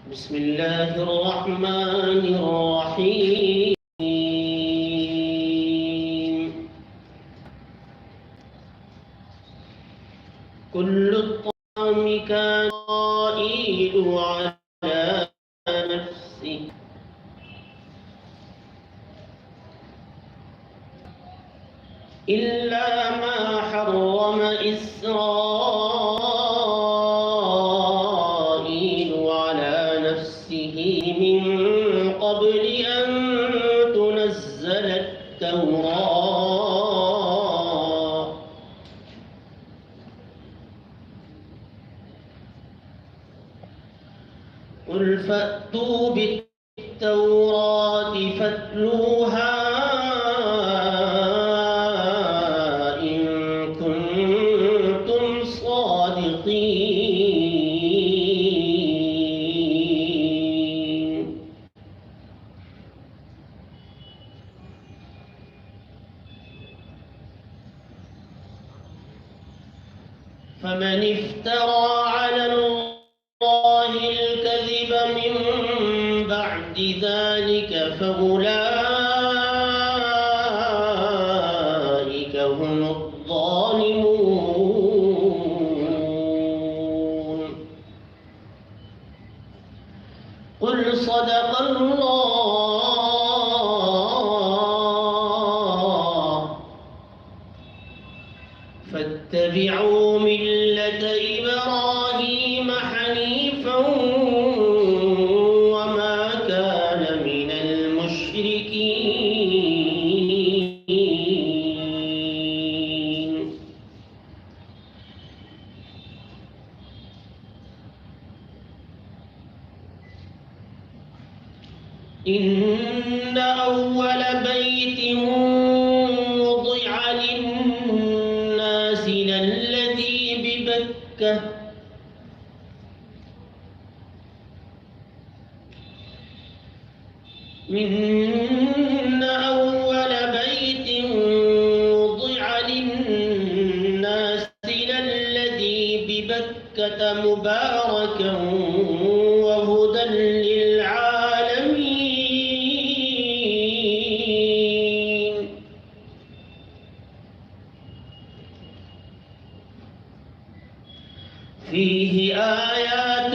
بسم الله الرحمن الرحيم. كل الطعام كان إسرائيل على نفسه إلا ما حرم إسرائيل على نفسه من قبل أن تنزل التوراة قل فأتوا بالتوراة فاتلوها إن كنتم صادقين. فمن افترى على الله الكذب من بعد ذلك فأولئك هم الظالمون. قل صدق الله فاتبعوا ملة إبراهيم حنيفا وما كان من المشركين. إن أول بيت وضع للناس للذي ببكة إن أول بيت وضع للناس للذي ببكة مباركا وهدى للعالمين. فيه آيات